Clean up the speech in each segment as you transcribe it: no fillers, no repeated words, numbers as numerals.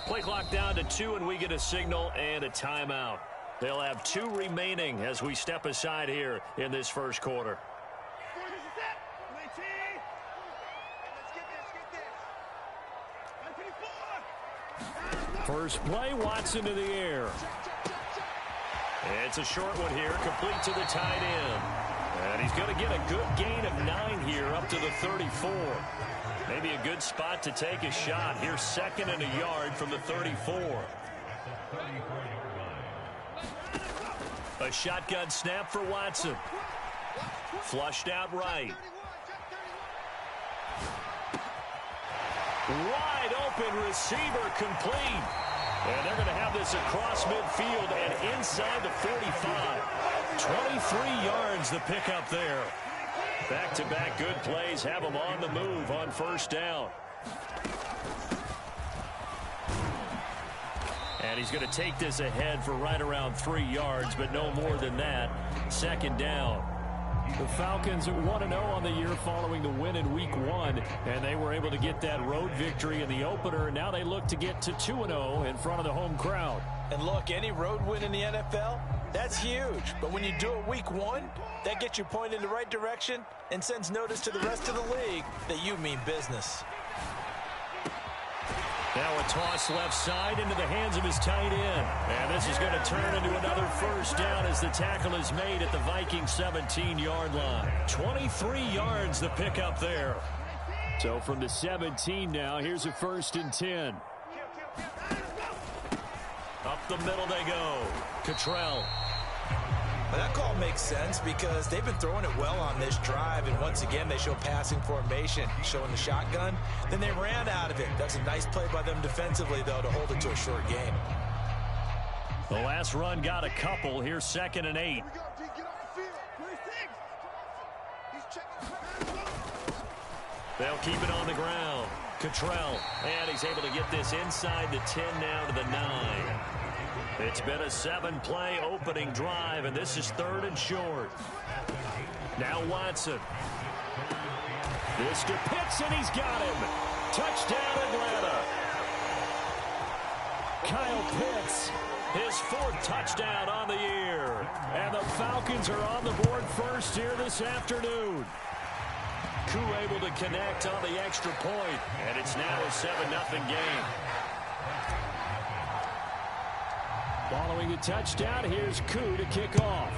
Play clock down to 2, and we get a signal and a timeout. They'll have 2 remaining as we step aside here in this first quarter. First play, Watson to the air. It's a short one here, complete to the tight end. And he's going to get a good gain of 9 here up to the 34. Maybe a good spot to take a shot. Here's 2nd and a yard from the 34. A shotgun snap for Watson. Flushed out right. Wide open receiver complete. And they're going to have this across midfield and inside the 45. 23 yards the pickup there. Back-to-back good plays have them on the move on first down. And he's going to take this ahead for right around 3 yards, but no more than that. 2nd down. The Falcons at 1-0 on the year following the win in Week 1, and they were able to get that road victory in the opener. Now they look to get to 2-0 in front of the home crowd. And look, any road win in the NFL, that's huge. But when you do it Week 1, that gets you pointed in the right direction and sends notice to the rest of the league that you mean business. Now a toss left side into the hands of his tight end. And this is going to turn into another first down as the tackle is made at the Vikings 17-yard line. 23 yards the pickup there. So from the 17 now, here's a 1st and 10. Up the middle they go. Cottrell. Well, that call makes sense because they've been throwing it well on this drive, and once again they show passing formation, showing the shotgun. Then they ran out of it. That's a nice play by them defensively, though, to hold it to a short gain. The last run got a couple. Here's 2nd and 8. They'll keep it on the ground. Cottrell, and he's able to get this inside the 10 now to the 9. It's been a 7-play opening drive, and this is 3rd and short. Now Watson. This to Pitts, and he's got him. Touchdown, Atlanta. Kyle Pitts, his 4th touchdown on the year. And the Falcons are on the board first here this afternoon. Koo able to connect on the extra point, and it's now a 7-0 game. Following the touchdown, here's Koo to kick off.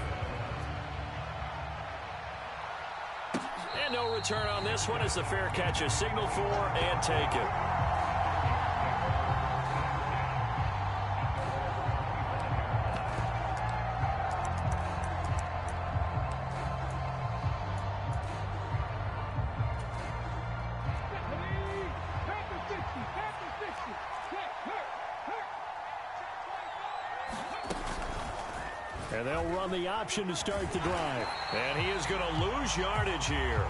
And no return on this one as the fair catch is signaled for and taken. And they'll run the option to start the drive. And he is going to lose yardage here.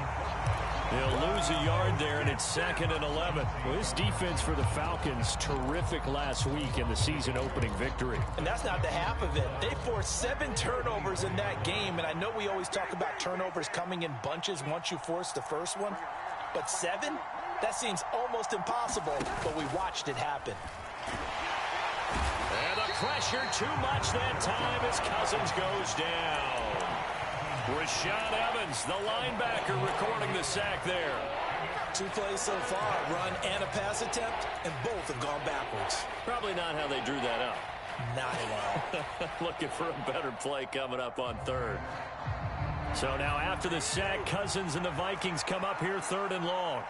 He'll lose a yard there, and it's 2nd and 11. Well, this defense for the Falcons, terrific last week in the season-opening victory. And that's not the half of it. They forced 7 turnovers in that game, and I know we always talk about turnovers coming in bunches once you force the first one. But 7? That seems almost impossible, but we watched it happen. And the pressure too much that time as Cousins goes down. Rashad Evans, the linebacker, recording the sack there. 2 plays so far, run and a pass attempt, and both have gone backwards. Probably not how they drew that up. Not at all. Looking for a better play coming up on 3rd. So now after the sack, Cousins and the Vikings come up here 3rd and long.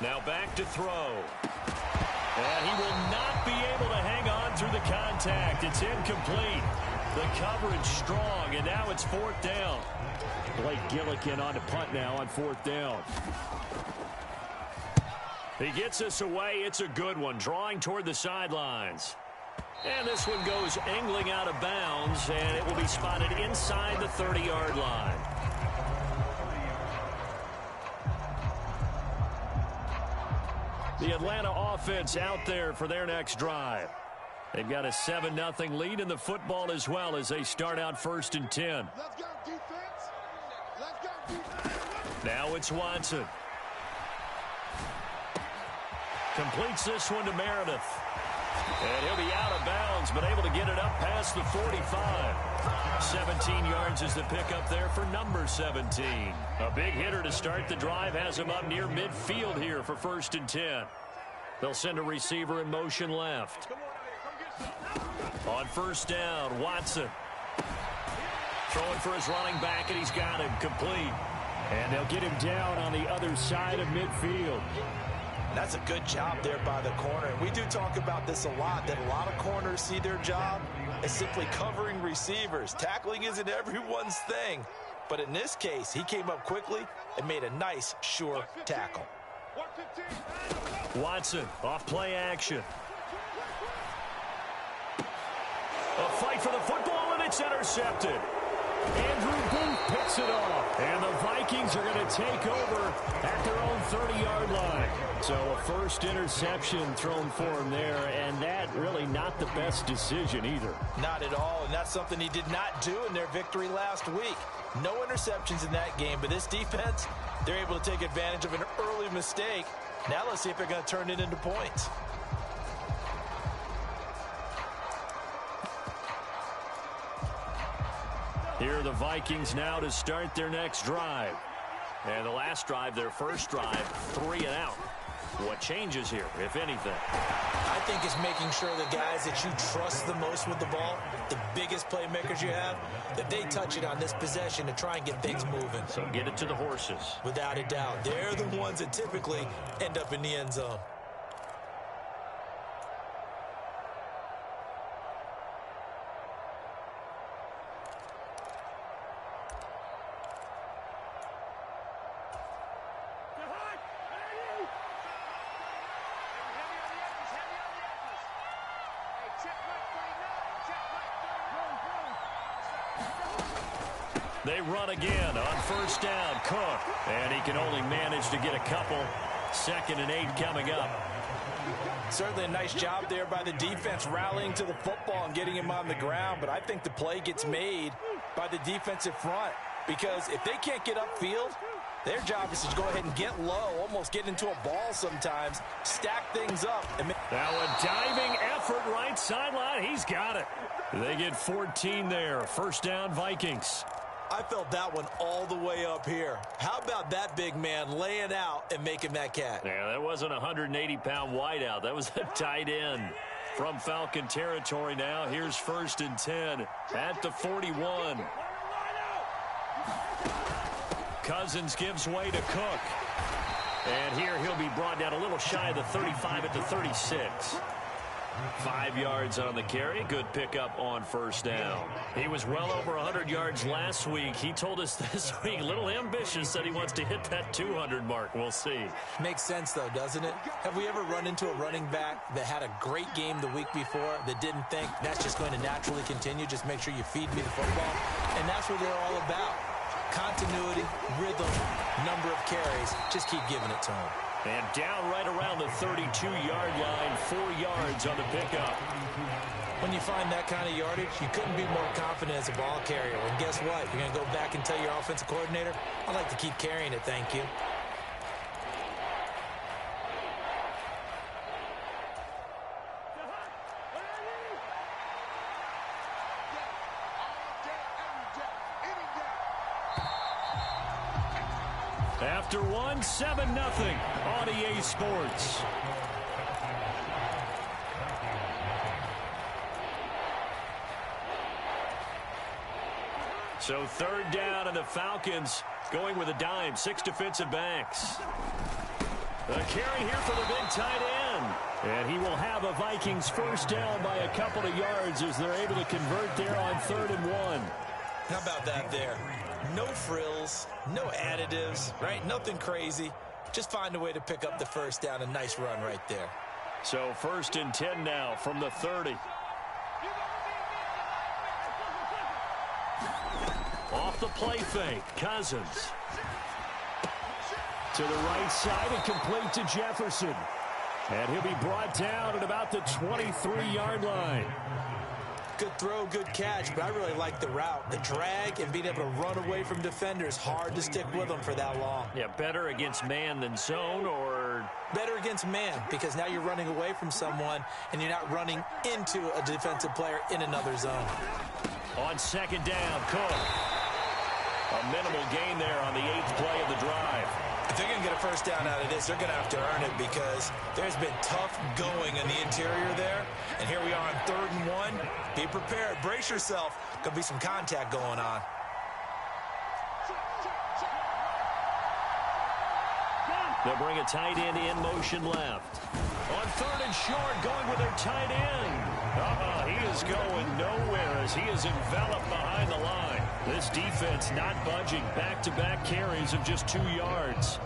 Now back to throw. And he will not be able to hang on through the contact. It's incomplete. The coverage strong, and now it's 4th down. Blake Gillikin on to punt now on 4th down. He gets us away. It's a good one, drawing toward the sidelines. And this one goes angling out of bounds, and it will be spotted inside the 30-yard line. The Atlanta offense out there for their next drive. They've got a 7-0 lead in the football as well as they start out 1st and 10. Let's go, defense. Let's go, defense. Now it's Watson. Completes this one to Meredith. And he'll be out of bounds, but able to get it up past the 45. 17 yards is the pickup there for number 17. A big hitter to start the drive has him up near midfield here for 1st and 10. They'll send a receiver in motion left. On 1st down, Watson. Throwing for his running back, and he's got him complete. And they'll get him down on the other side of midfield. That's a good job there by the corner. And we do talk about this a lot, that a lot of corners see their job as simply covering receivers. Tackling isn't everyone's thing. But in this case, he came up quickly and made a nice, sure tackle. Watson off play action. A fight for the football, and it's intercepted. Andrew Booth picks it off. And the Vikings are going to take over at their own 30-yard line. So a first interception thrown for him there, and that really not the best decision either. Not at all, and that's something he did not do in their victory last week. No interceptions in that game, but this defense, they're able to take advantage of an early mistake. Now let's see if they're going to turn it into points. Here are the Vikings now to start their next drive. And the last drive, their first drive, 3 and out. What changes here, if anything? I think it's making sure the guys that you trust the most with the ball, the biggest playmakers you have, that they touch it on this possession to try and get things moving. So get it to the horses. Without a doubt. They're the ones that typically end up in the end zone. They run again on 1st down. Cook. And he can only manage to get a couple. 2nd and 8 coming up. Certainly a nice job there by the defense rallying to the football and getting him on the ground. But I think the play gets made by the defensive front. Because if they can't get upfield, their job is to go ahead and get low, almost get into a ball sometimes, stack things up. Now a diving effort right sideline. He's got it. They get 14 there. 1st down, Vikings. I felt that one all the way up here. How about that big man laying out and making that catch? Yeah, that wasn't a 180-pound wideout. That was a tight end. From Falcon territory now, here's 1st and 10 at the 41. Cousins gives way to Cook. And here he'll be brought down a little shy of the 35 at the 36. 5 yards on the carry. Good pickup on 1st down. He was well over 100 yards last week. He told us this week, a little ambitious, said he wants to hit that 200 mark. We'll see. Makes sense, though, doesn't it? Have we ever run into a running back that had a great game the week before that didn't think that's just going to naturally continue? Just make sure you feed me the football. And that's what they're all about. Continuity, rhythm, number of carries. Just keep giving it to them. And down right around the 32-yard line, 4 yards on the pickup. When you find that kind of yardage, you couldn't be more confident as a ball carrier. And guess what? You're going to go back and tell your offensive coordinator, I'd like to keep carrying it, thank you. After one, 7-0 on EA Sports. So 3rd down, and the Falcons going with a dime. 6 defensive backs. A carry here for the big tight end. And he will have a Vikings 1st down by a couple of yards as they're able to convert there on 3rd and 1. How about that there? No frills, no additives, right? Nothing crazy. Just find a way to pick up the 1st down. A nice run right there. So 1st and 10 now from the 30. Off the play fake, Cousins. To the right side and complete to Jefferson. And he'll be brought down at about the 23-yard line. Good throw, good catch, but I really like the route. The drag and being able to run away from defenders, hard to stick with them for that long. Yeah, better against man than zone, or? Better against man, because now you're running away from someone and you're not running into a defensive player in another zone. On second down, Cook. A minimal gain there on the 8th play of the drive. If they're going to get a first down out of this, they're going to have to earn it, because there's been tough going in the interior there. And here we are on 3rd and 1. Be prepared. Brace yourself. Going to be some contact going on. They'll bring a tight end in motion left. On 3rd and short, going with their tight end. He is going nowhere as he is enveloped behind the line. This defense not budging. Back-to-back carries of just 2 yards.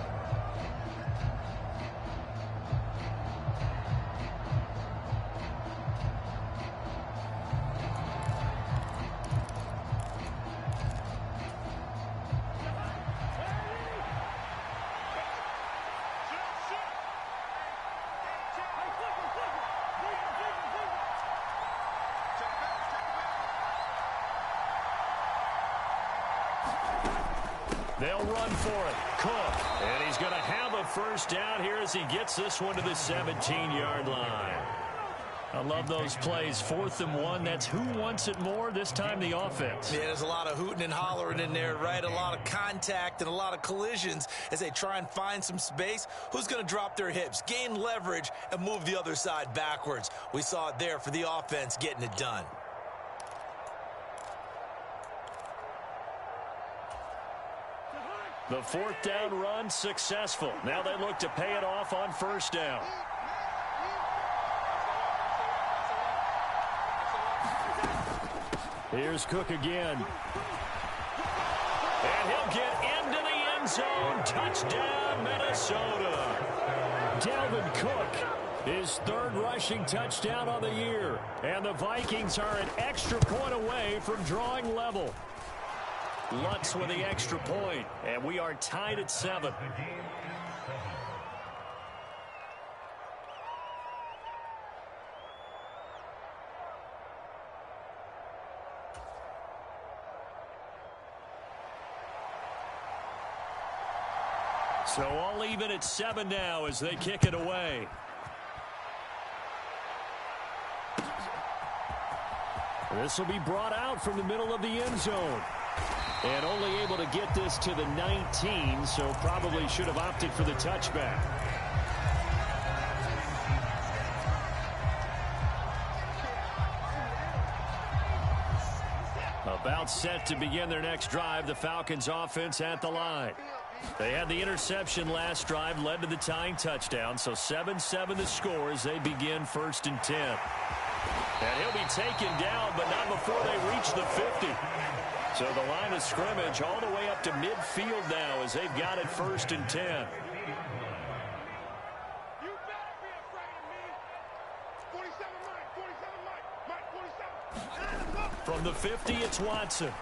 They'll run for it. Cook. And he's going to have a first down here as he gets this one to the 17-yard line. I love those plays. 4th and 1. That's who wants it more. This time the offense. Yeah, there's a lot of hooting and hollering in there, right? A lot of contact and a lot of collisions as they try and find some space. Who's going to drop their hips, gain leverage, and move the other side backwards? We saw it there for the offense getting it done. The 4th down run successful. Now they look to pay it off on 1st down. Here's Cook again. And he'll get into the end zone. Touchdown, Minnesota. Dalvin Cook, his 3rd rushing touchdown on the year. And the Vikings are an extra point away from drawing level. Lutz with the extra point, and we are tied at 7. So all even at 7 now as they kick it away. This will be brought out from the middle of the end zone. And only able to get this to the 19, so probably should have opted for the touchback. About set to begin their next drive, the Falcons offense at the line. They had the interception last drive, led to the tying touchdown, so 7-7 the score as they begin 1st and 10. And he'll be taken down, but not before they reach the 50. So the line of scrimmage all the way up to midfield now as they've got it 1st and 10. You better be afraid of me. 47 Mike. From the 50, it's Watson.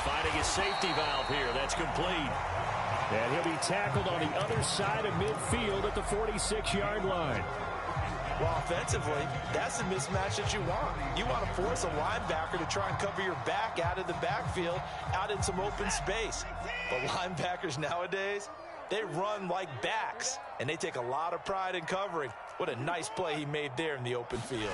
Finding a safety valve here. That's complete. And he'll be tackled on the other side of midfield at the 46-yard line. Well, offensively, that's the mismatch that you want. You want to force a linebacker to try and cover your back out of the backfield, out in some open space. But linebackers nowadays, they run like backs, and they take a lot of pride in covering. What a nice play he made there in the open field.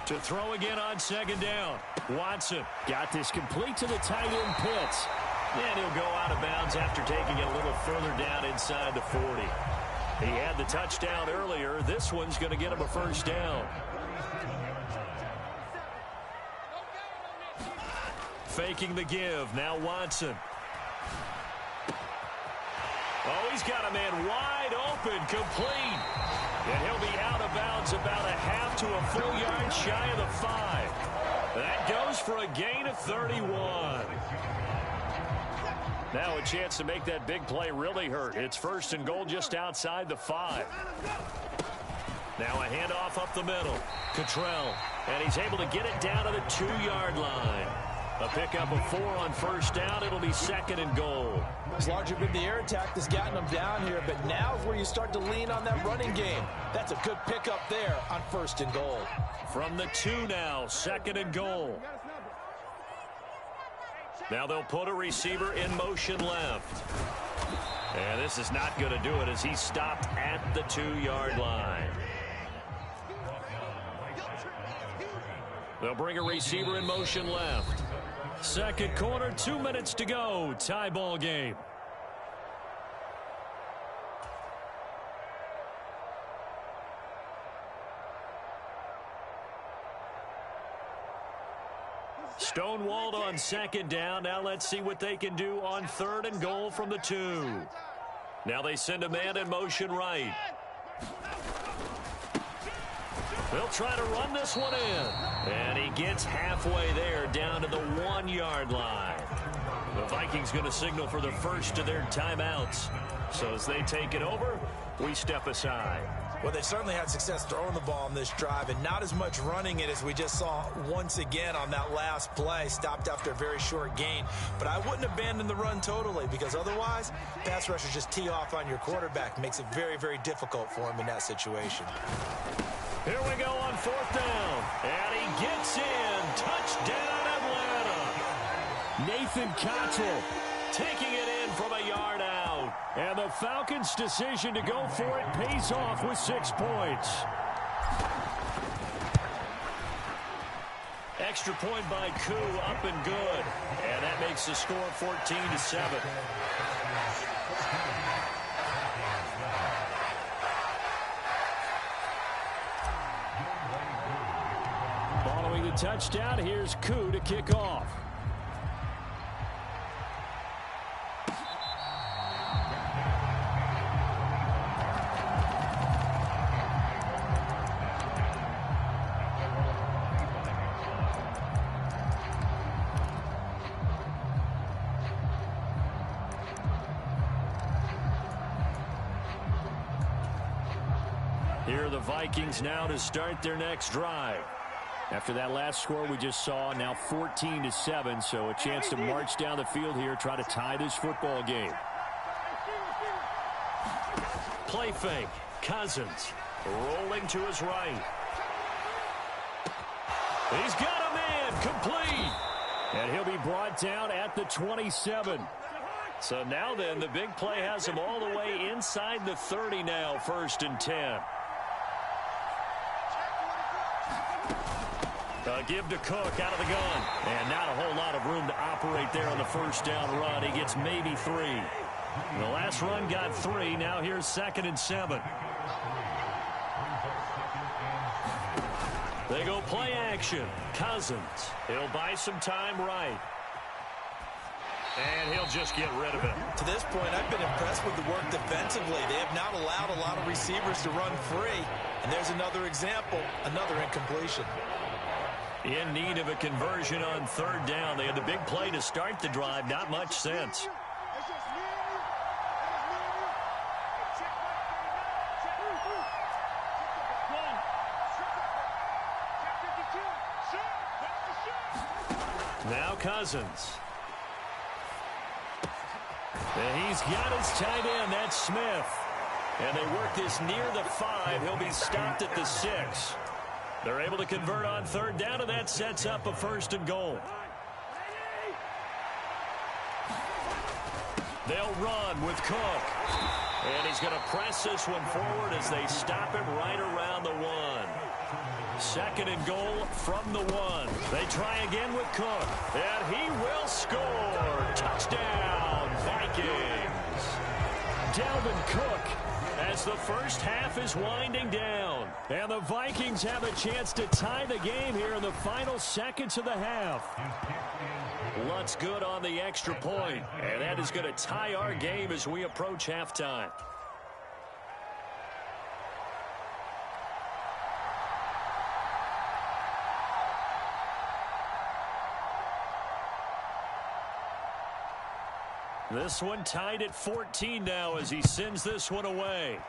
To throw again on 2nd down. Watson got this complete to the tight end Pitts. And he'll go out of bounds after taking it a little further down inside the 40. He had the touchdown earlier. This one's going to get him a first down. Faking the give. Now Watson. Oh, he's got a man wide open, complete. And he'll be out of bounds about a half to a full yard shy of the 5. That goes for a gain of 31. Now a chance to make that big play really hurt. It's 1st and goal just outside the 5. Now a handoff up the middle. Cottrell. And he's able to get it down to the 2-yard line. A pickup of 4 on first down. It'll be 2nd and goal. It's largely been the air attack that's gotten them down here, but now is where you start to lean on that running game. That's a good pickup there on 1st and goal. From the 2 now, 2nd and goal. Now they'll put a receiver in motion left. And this is not going to do it as he's stopped at the 2-yard line. They'll bring a receiver in motion left. 2nd quarter, 2 minutes to go. Tie ball game. Stonewalled on 2nd down. Now let's see what they can do on 3rd and goal from the 2. Now they send a man in motion right. They'll try to run this one in. And he gets halfway there down to the 1-yard line. The Vikings going to signal for the first of their timeouts. So as they take it over, we step aside. Well, they certainly had success throwing the ball on this drive and not as much running it as we just saw once again on that last play. Stopped after a very short gain. But I wouldn't abandon the run totally because otherwise, pass rushers just tee off on your quarterback. Makes it very, very difficult for him in that situation. Here we go on 4th down. And he gets in. Touchdown, Atlanta. Nathan Cottrell taking it in from a yard out. And the Falcons' decision to go for it pays off with 6 points. Extra point by Koo, up and good. And that makes the score 14-7. Following the touchdown, here's Koo to kick off. Here are the Vikings now to start their next drive. After that last score we just saw, now 14-7, so a chance to march down the field here, try to tie this football game. Play fake. Cousins rolling to his right. He's got a man complete. And he'll be brought down at the 27. So now then, the big play has him all the way inside the 30 now, 1st and 10. Give to Cook out of the gun. And not a whole lot of room to operate there on the 1st down run. He gets maybe 3. The last run got 3. Now here's 2nd and 7. They go play action. Cousins. He'll buy some time right. And he'll just get rid of it. To this point, I've been impressed with the work defensively. They have not allowed a lot of receivers to run free. And there's another example, another incompletion. In need of a conversion on 3rd down. They had the big play to start the drive. Not much sense. Now Cousins. And he's got his tight end. That's Smith. And they work this near the 5. He'll be stopped at the 6. They're able to convert on 3rd down, and that sets up a 1st and goal. They'll run with Cook. And he's going to press this one forward as they stop him right around the 1. 2nd and goal from the 1. They try again with Cook. And he will score. Touchdown, Vikings. Dalvin Cook as the first half is winding down. And the Vikings have a chance to tie the game here in the final seconds of the half. Lutz good on the extra point. And that is going to tie our game as we approach halftime. This one tied at 14 now as he sends this one away.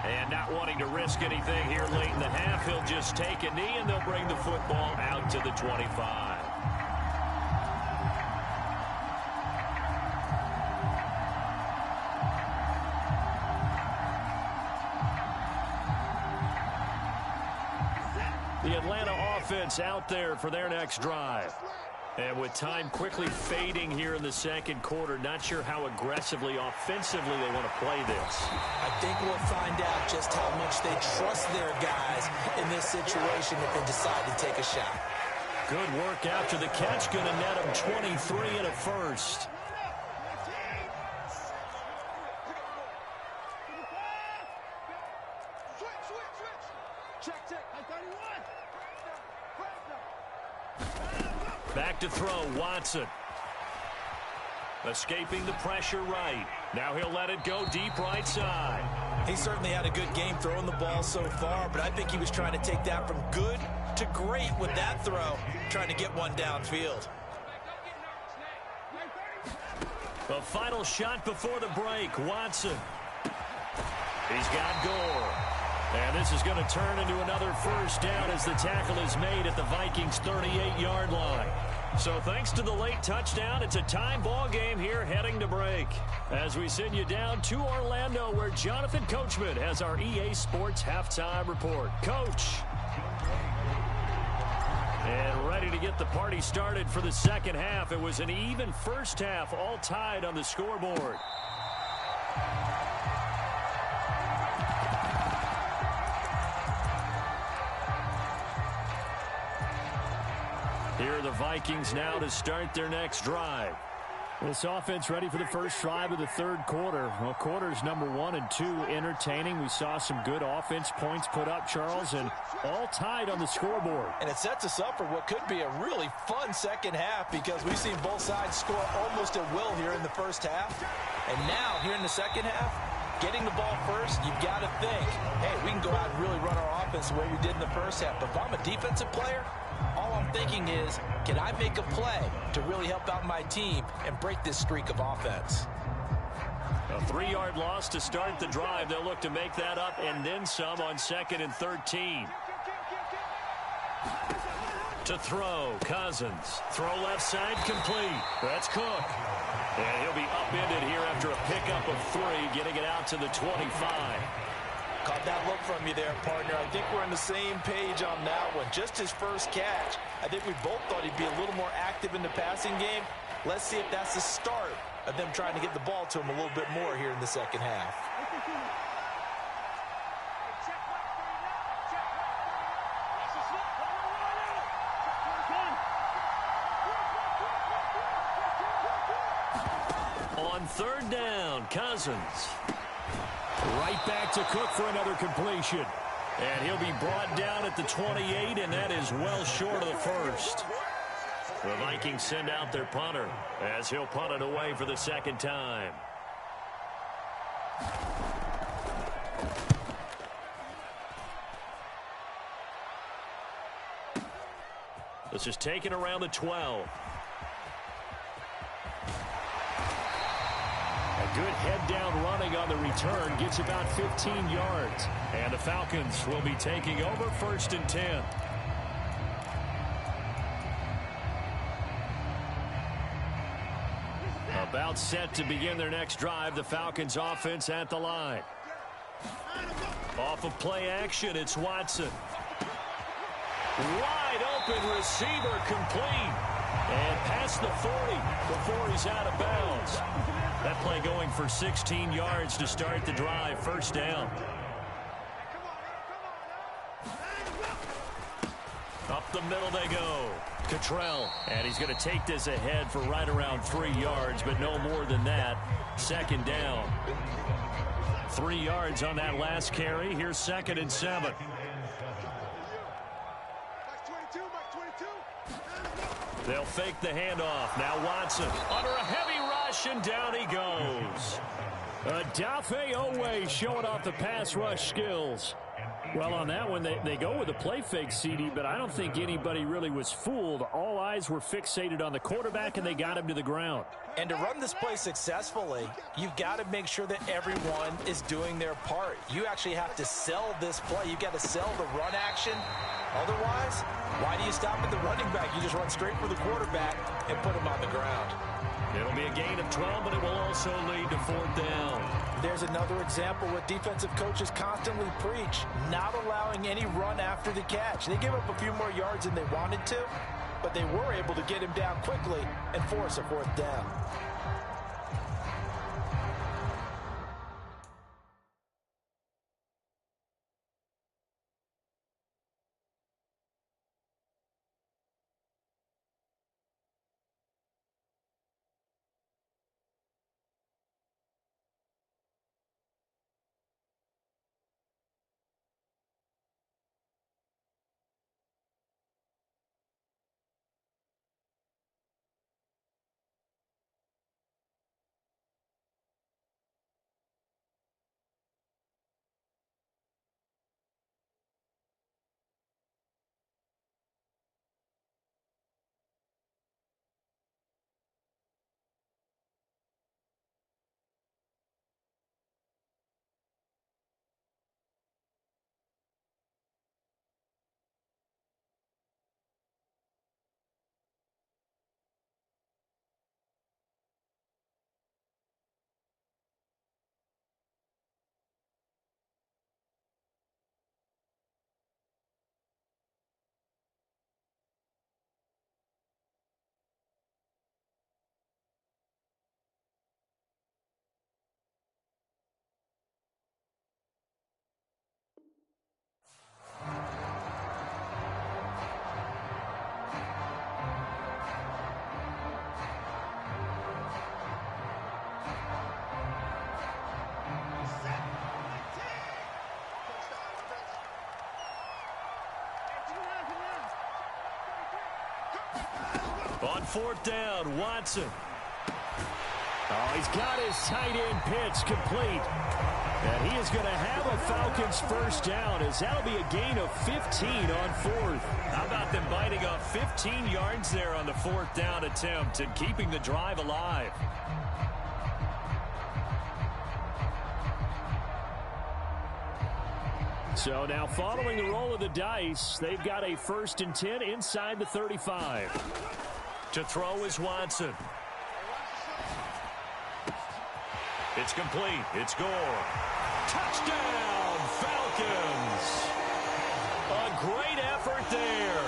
And not wanting to risk anything here late in the half, he'll just take a knee, and they'll bring the football out to the 25. The Atlanta offense out there for their next drive. And with time quickly fading here in the second quarter, not sure how aggressively, offensively they want to play this. I think we'll find out just how much they trust their guys in this situation if they decide to take a shot. Good work after the catch. Going to net him 23 and a first. Back to throw, Watson. Escaping the pressure right. Now he'll let it go deep right side. He certainly had a good game throwing the ball so far, but I think he was trying to take that from good to great with that throw, trying to get one downfield. The final shot before the break, Watson. He's got Gore. And this is going to turn into another first down as the tackle is made at the Vikings' 38-yard line. So thanks to the late touchdown, it's a tie ball game here heading to break. As we send you down to Orlando, where Jonathan Coachman has our EA Sports halftime report. Coach. And ready to get the party started for the second half. It was an even first half, all tied on the scoreboard. Here are the Vikings now to start their next drive. This offense ready for the first drive of the third quarter. Well, quarters number 1 and 2 entertaining. We saw some good offense points put up, Charles, and all tied on the scoreboard. And it sets us up for what could be a really fun second half because we've seen both sides score almost at will here in the first half. And now, here in the second half, getting the ball first, you've got to think, hey, we can go out and really run our offense the way we did in the first half. But if I'm a defensive player, all I'm thinking is, can I make a play to really help out my team and break this streak of offense? A 3-yard loss to start the drive. They'll look to make that up and then some on 2nd and 13. To throw, Cousins. Throw left side, complete. That's Cook. And he'll be upended here after a pickup of 3, getting it out to the 25. Caught that look from you there, partner. I think we're on the same page on that one. Just his first catch. I think we both thought he'd be a little more active in the passing game. Let's see if that's the start of them trying to get the ball to him a little bit more here in the second half. On third down, Cousins. Right back to Cook for another completion. And he'll be brought down at the 28, and that is well short of the first. The Vikings send out their punter as he'll punt it away for the second time. This is taken around the 12. Good head-down running on the return. Gets about 15 yards. And the Falcons will be taking over 1st and 10. About set to begin their next drive. The Falcons offense at the line. Off of play action, it's Watson. Wide open receiver complete. And past the 40 before he's out of bounds. That play going for 16 yards to start the drive. First down. Up the middle they go. Cottrell. And he's going to take this ahead for right around 3 yards, but no more than that. Second down. 3 yards on that last carry. Here's 2nd and 7. They'll fake the handoff. Now Watson under a heavy rush, and down he goes. B.A.White showing off the pass rush skills. Well, on that one, they go with a play fake, CD, but I don't think anybody really was fooled. All eyes were fixated on the quarterback, and they got him to the ground. And to run this play successfully, you've got to make sure that everyone is doing their part. You actually have to sell this play. You've got to sell the run action. Otherwise, why do you stop at the running back? You just run straight for the quarterback and put him on the ground. It'll be a gain of 12, but it will also lead to 4th down. There's another example what defensive coaches constantly preach, not allowing any run after the catch. They give up a few more yards than they wanted to, but they were able to get him down quickly and force a 4th down. On 4th down, Watson. Oh, he's got his tight end pitch complete. And he is going to have a Falcons 1st down, as that'll be a gain of 15 on 4th. How about them biting off 15 yards there on the 4th down attempt and keeping the drive alive? So now following the roll of the dice, they've got a 1st and 10 inside the 35. To throw is Watson. It's complete. It's Gore. Touchdown, Falcons. A great effort there.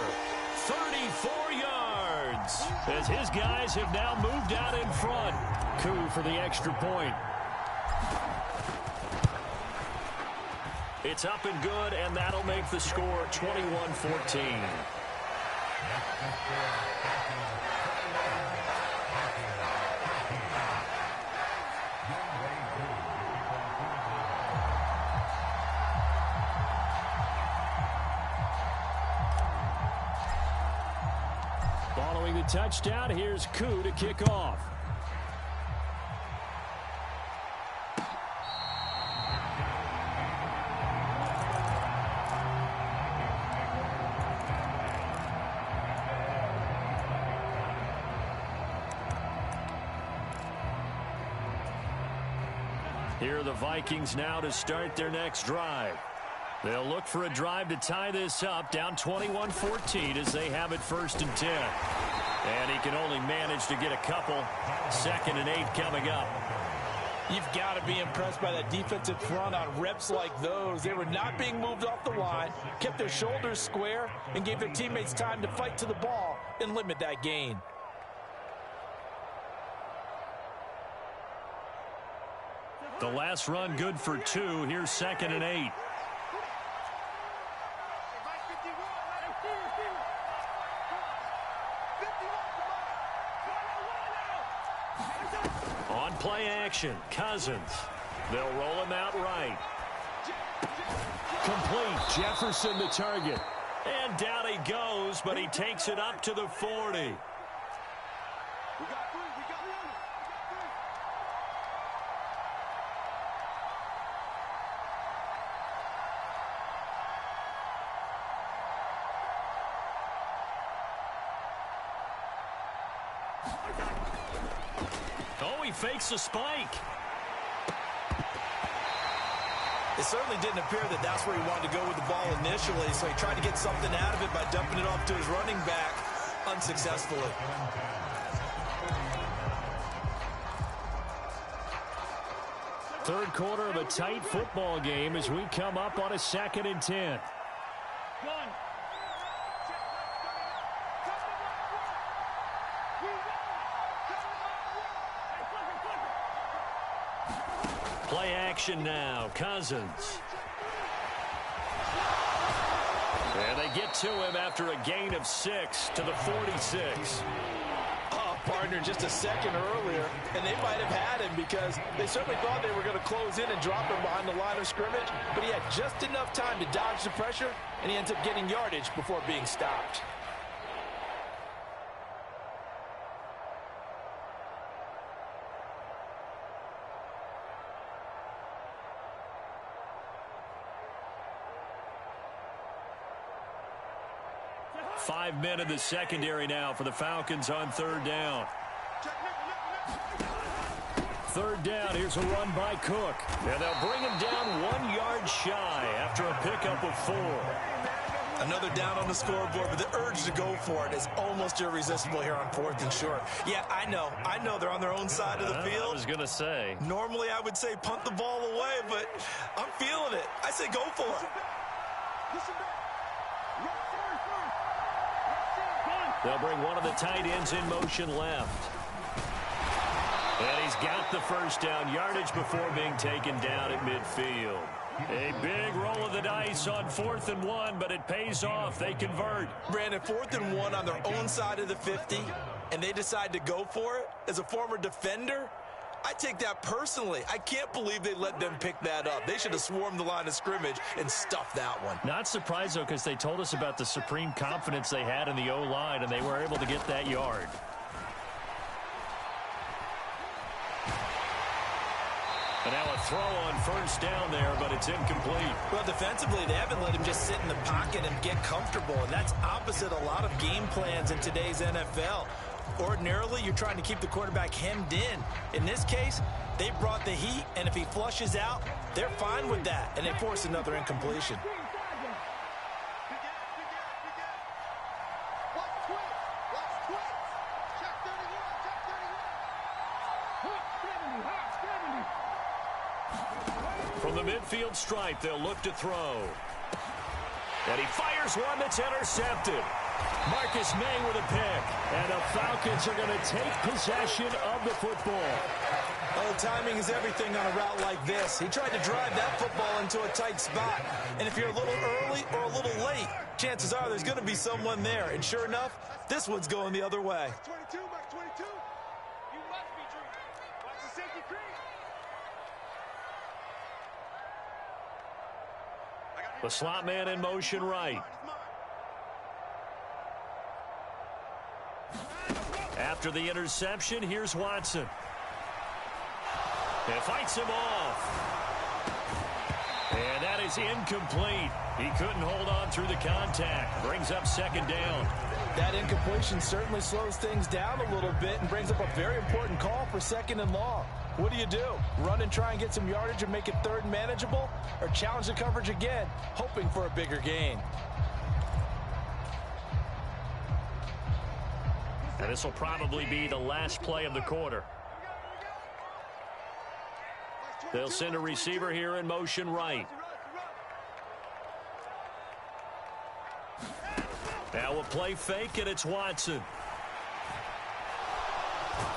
34 yards. As his guys have now moved out in front. Coup for the extra point. It's up and good, and that'll make the score 21-14. Following the touchdown, here's Coup to kick off. Here are the Vikings now to start their next drive. They'll look for a drive to tie this up, down 21-14 as they have it 1st and 10. And he can only manage to get a couple. 2nd and 8 coming up. You've got to be impressed by that defensive front on reps like those. They were not being moved off the line, kept their shoulders square, and gave their teammates time to fight to the ball and limit that gain. The last run good for 2. Here's 2nd and 8. On play action, Cousins. They'll roll him out right. Complete. Jefferson the target. And down he goes, but he takes it up to the 40. Oh, he fakes a spike. It certainly didn't appear that that's where he wanted to go with the ball initially, so he tried to get something out of it by dumping it off to his running back unsuccessfully. Third quarter of a tight football game as we come up on a 2nd and 10. Play action now. Cousins. And they get to him after a gain of 6 to the 46. Oh, partner, just a second earlier, and they might have had him because they certainly thought they were going to close in and drop him behind the line of scrimmage, but he had just enough time to dodge the pressure, and he ends up getting yardage before being stopped. Five men in the secondary now for the Falcons on 3rd down. 3rd down, here's a run by Cook. And they'll bring him down 1 yard shy after a pickup of 4. Another down on the scoreboard, but the urge to go for it is almost irresistible here on 4th and short. Yeah, I know they're on their own side of the field. I was going to say. Normally I would say punt the ball away, but I'm feeling it. I say go for it. They'll bring one of the tight ends in motion left. And he's got the 1st down yardage before being taken down at midfield. A big roll of the dice on 4th and 1, but it pays off. They convert. Brandon, 4th and 1 on their own side of the 50, and they decide to go for it. As a former defender, I take that personally. I can't believe they let them pick that up. They should have swarmed the line of scrimmage and stuffed that one. Not surprised, though, because they told us about the supreme confidence they had in the O-line, and they were able to get that yard. And now a throw on 1st down there, but it's incomplete. Well, defensively, they haven't let him just sit in the pocket and get comfortable, and that's opposite a lot of game plans in today's NFL. Ordinarily, you're trying to keep the quarterback hemmed in. In this case, they brought the heat, and if he flushes out, they're fine with that, and they force another incompletion. From the midfield stripe, they'll look to throw. And he fires one that's intercepted. Marcus May with a pick. And the Falcons are going to take possession of the football. Oh, timing is everything on a route like this. He tried to drive that football into a tight spot. And if you're a little early or a little late, chances are there's going to be someone there. And sure enough, this one's going the other way. 22, Max 22. You must be true. Watch the safety cream. The slot man in motion right. After the interception, here's Watson. And fights him off. And that is incomplete. He couldn't hold on through the contact. Brings up 2nd down. That incompletion certainly slows things down a little bit and brings up a very important call for 2nd and long. What do? Run and try and get some yardage and make it 3rd and manageable? Or challenge the coverage again, hoping for a bigger gain? And this will probably be the last play of the quarter. They'll send a receiver here in motion right. Now a play fake, and it's Watson.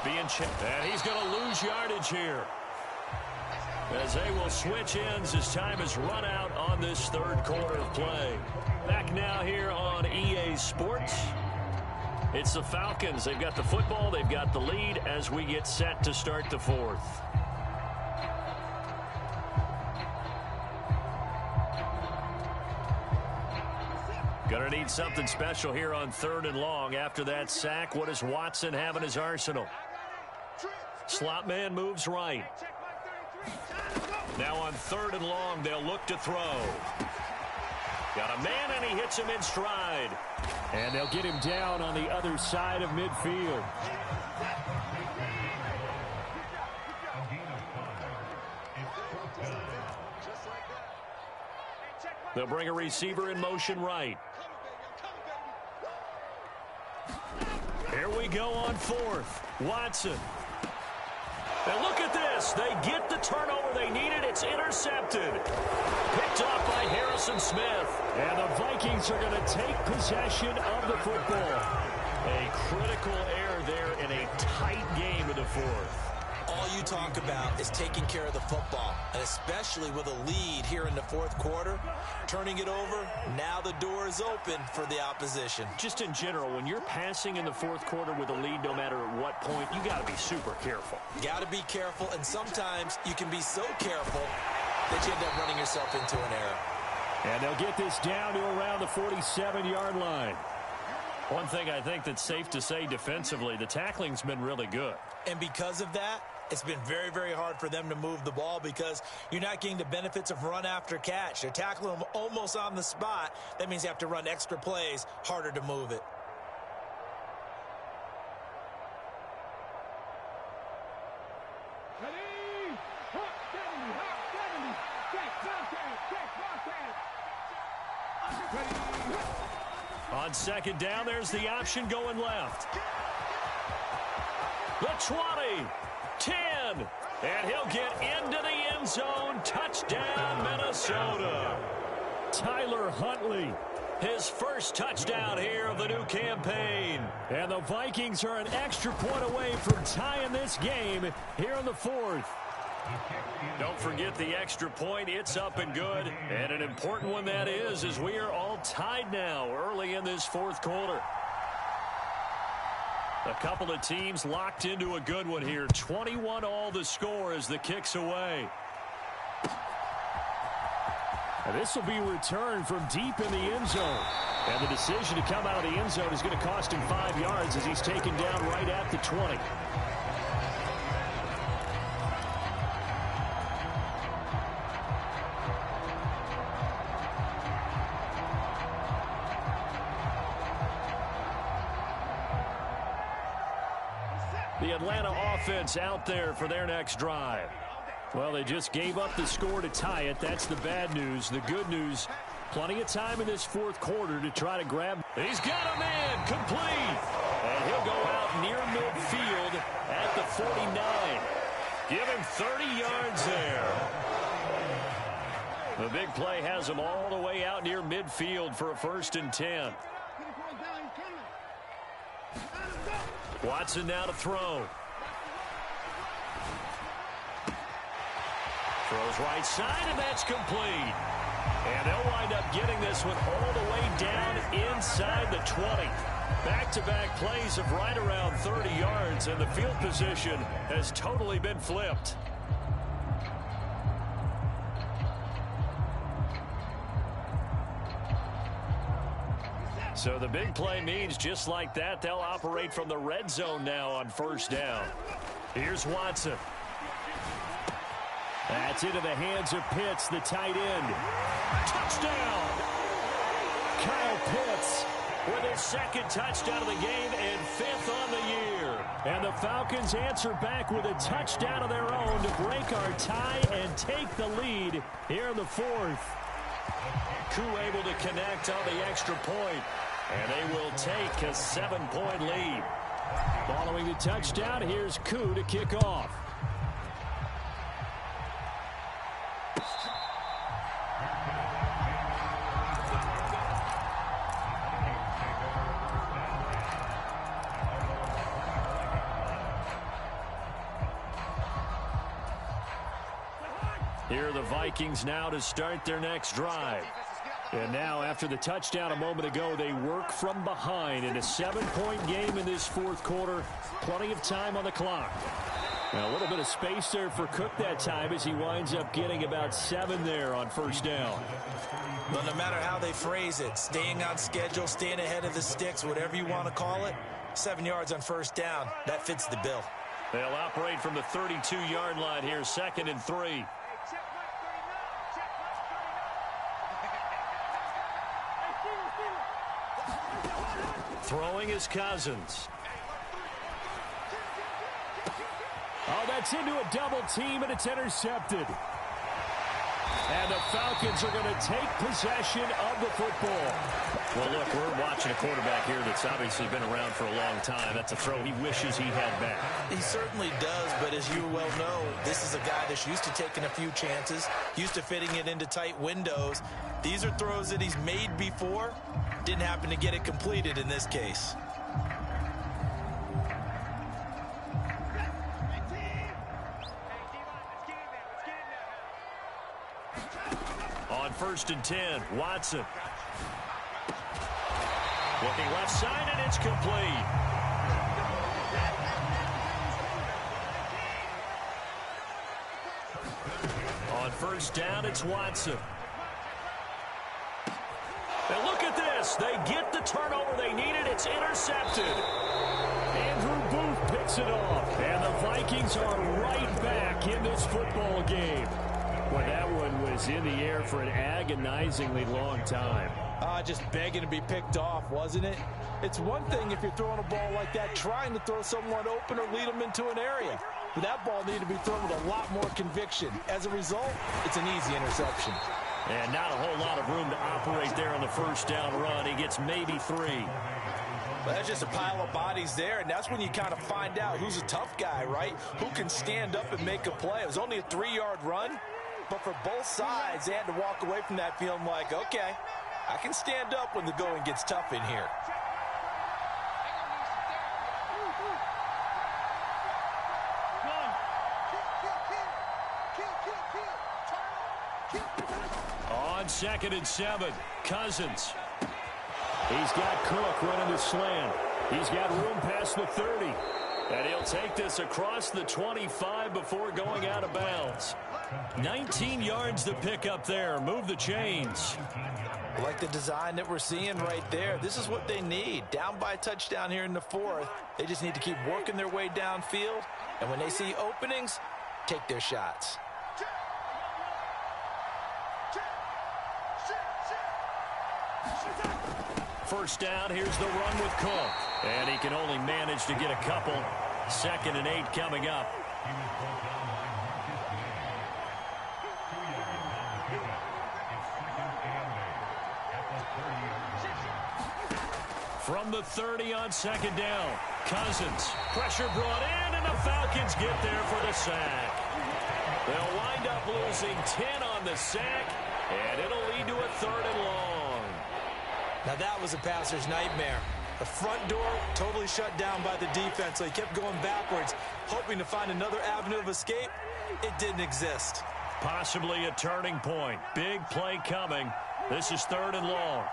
Being checked, and he's going to lose yardage here. As they will switch ends as time has run out on this 3rd quarter of play. Back now here on EA Sports. It's the Falcons. They've got the football. They've got the lead as we get set to start the 4th. Gonna need something special here on 3rd and long. After that sack, what does Watson have in his arsenal? Slot man moves right. Now on 3rd and long, they'll look to throw. Got a man, and he hits him in stride. And they'll get him down on the other side of midfield. They'll bring a receiver in motion right. Here we go on fourth. Watson. And look at this. They get the turnover they needed. It's intercepted. Picked off by Harrison Smith. And the Vikings are going to take possession of the football. A critical error there in a tight game in the fourth. All you talk about is taking care of the football, and especially with a lead here in the fourth quarter. Turning it over, now the door is open for the opposition. Just in general, when you're passing in the fourth quarter with a lead, no matter at what point, you got to be super careful. Got to be careful, and sometimes you can be so careful that you end up running yourself into an error. And they'll get this down to around the 47-yard line. One thing I think that's safe to say defensively, the tackling's been really good. And because of that, it's been very, very hard for them to move the ball because you're not getting the benefits of run after catch. They're tackling them almost on the spot. That means you have to run extra plays, harder to move it. On second down, there's the option going left. The 20, 10, and he'll get into the end zone. Touchdown, Minnesota. Tyler Huntley. His first touchdown here of the new campaign. And the Vikings are an extra point away from tying this game here in the fourth. Don't forget the extra point. It's up and good. And an important one that is, as we are all tied now early in this fourth quarter. A couple of teams locked into a good one here. 21-all the score as the kick's away. And this will be returned from deep in the end zone. And the decision to come out of the end zone is going to cost him 5 yards as he's taken down right at the 20. The Atlanta offense out there for their next drive. Well, they just gave up the score to tie it. That's the bad news. The good news, plenty of time in this fourth quarter to try to grab. He's got him in, complete. And he'll go out near midfield at the 49. Give him 30 yards there. The big play has him all the way out near midfield for a 1st and 10. Watson now to throw. Throws right side, and that's complete. And they'll wind up getting this one all the way down inside the 20. Back-to-back plays of right around 30 yards, and the field position has totally been flipped. So the big play means just like that, they'll operate from the red zone now on 1st down. Here's Watson. That's into the hands of Pitts, the tight end. Touchdown! Kyle Pitts with his 2nd touchdown of the game and 5th on the year. And the Falcons answer back with a touchdown of their own to break our tie and take the lead here in the fourth. Koo able to connect on the extra point, and they will take a 7-point lead. Following the touchdown, here's Koo to kick off. Here are the Vikings now to start their next drive. And now, after the touchdown a moment ago, they work from behind in a 7-point game in this fourth quarter. Plenty of time on the clock. Now, a little bit of space there for Cook that time as he winds up getting about 7 there on 1st down. Well, no matter how they phrase it, staying on schedule, staying ahead of the sticks, whatever you want to call it, 7 yards on 1st down, that fits the bill. They'll operate from the 32-yard line here, 2nd and 3. Throwing is Cousins. Oh, that's into a double team, and it's intercepted. And the Falcons are going to take possession of the football. Well, look, we're watching a quarterback here that's obviously been around for a long time. That's a throw he wishes he had back. He certainly does, but as you well know, this is a guy that's used to taking a few chances, used to fitting it into tight windows. These are throws that he's made before. Didn't happen to get it completed in this case. On 1st and 10, Watson. Looking left side, and it's complete. On 1st down, it's Watson. And look at this. They get the turnover they needed. It's intercepted. Andrew Booth picks it off. And the Vikings are right back in this football game. Well, that one was in the air for an agonizingly long time. Just begging to be picked off, wasn't it? It's one thing if you're throwing a ball like that, trying to throw someone open or lead them into an area. But that ball needed to be thrown with a lot more conviction. As a result, it's an easy interception. And not a whole lot of room to operate there on the 1st down run. He gets maybe 3. Well, that's just a pile of bodies there, and that's when you kind of find out who's a tough guy, right? Who can stand up and make a play. It was only a 3-yard run, but for both sides, they had to walk away from that feeling like, okay, I can stand up when the going gets tough in here. On 2nd and 7, Cousins. He's got Cook running the slant. He's got room past the 30. And he'll take this across the 25 before going out of bounds. 19 yards to pick up there. Move the chains. Like the design that we're seeing right there. This is what they need. Down by a touchdown here in the 4th. They just need to keep working their way downfield. And when they see openings, take their shots. First down, here's the run with Cook. And he can only manage to get a couple. 2nd and 8 coming up. From the 30 on 2nd down, Cousins. Pressure brought in, and the Falcons get there for the sack. They'll wind up losing 10 on the sack, and it'll lead to a 3rd and long. Now that was a passer's nightmare. The front door totally shut down by the defense, so he kept going backwards, hoping to find another avenue of escape. It didn't exist. Possibly a turning point. Big play coming. This is 3rd and long.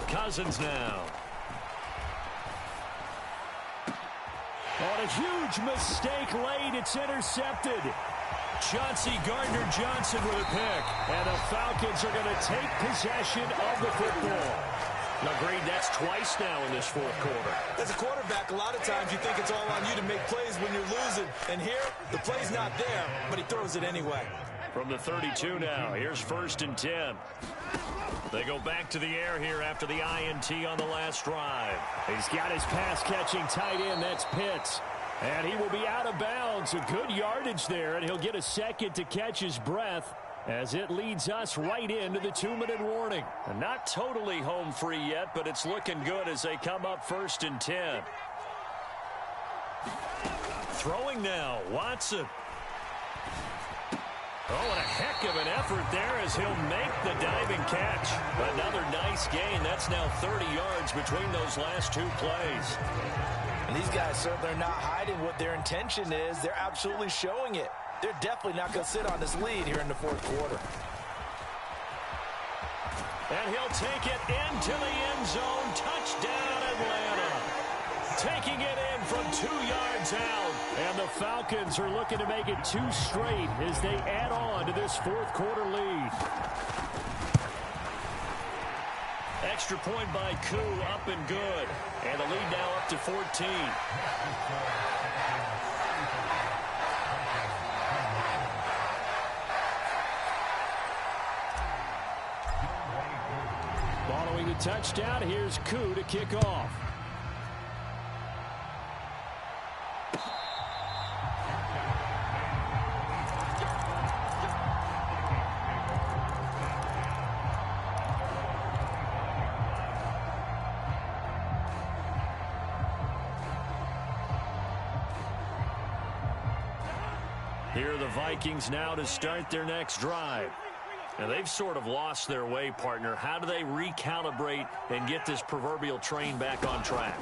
Cousins now. On a huge mistake late, it's intercepted. Chauncey Gardner-Johnson with a pick. And the Falcons are going to take possession of the football. Agreed, that's twice now in this 4th quarter. As a quarterback, a lot of times you think it's all on you to make plays when you're losing. And here, the play's not there, but he throws it anyway. From the 32 now, here's 1st and 10. They go back to the air here after the INT on the last drive. He's got his pass-catching tight end. That's Pitts. And he will be out of bounds. A good yardage there, and he'll get a second to catch his breath as it leads us right into the 2-minute warning. And not totally home free yet, but it's looking good as they come up 1st and 10. Throwing now, Watson. Oh, and a heck of an effort there as he'll make the diving catch. Another nice gain. That's now 30 yards between those last 2 plays. And these guys certainly are not hiding what their intention is. They're absolutely showing it. They're definitely not going to sit on this lead here in the 4th quarter. And he'll take it into the end zone. Touchdown, Atlanta. Taking it in from 2 yards out. And the Falcons are looking to make it 2 straight as they add on to this 4th quarter lead. Extra point by Koo, up and good. And the lead now up to 14. Following the touchdown, here's Koo to kick off. Here are the Vikings now to start their next drive. Now, they've sort of lost their way, partner. How do they recalibrate and get this proverbial train back on track?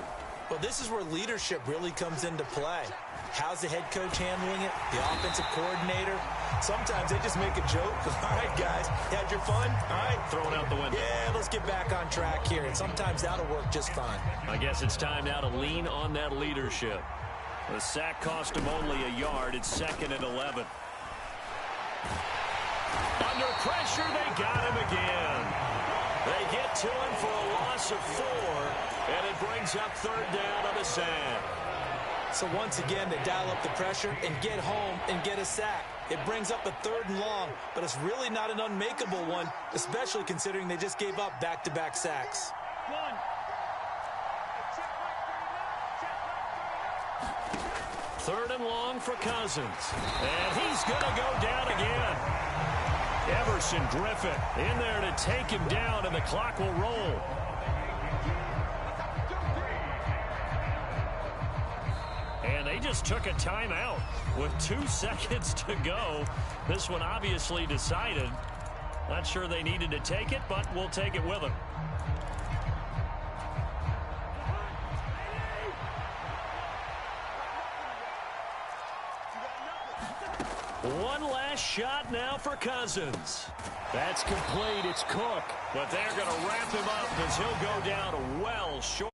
Well, this is where leadership really comes into play. How's the head coach handling it? The offensive coordinator? Sometimes they just make a joke. All right, guys, had your fun? All right. Throw it out the window. Yeah, let's get back on track here. And sometimes that'll work just fine. I guess it's time now to lean on that leadership. The sack cost him only a yard. It's 2nd and 11. Under pressure, they got him again. They get to him for a loss of 4, and it brings up 3rd down on the sack. So once again, they dial up the pressure and get home and get a sack. It brings up a 3rd and long, but it's really not an unmakeable one, especially considering they just gave up back-to-back sacks. 3rd and long for Cousins. And he's going to go down again. Everson Griffin in there to take him down, and the clock will roll. And they just took a timeout with 2 seconds to go. This one obviously decided. Not sure they needed to take it, but we'll take it with them. One last shot now for Cousins. That's complete. It's Cook. But they're going to wrap him up as he'll go down well short.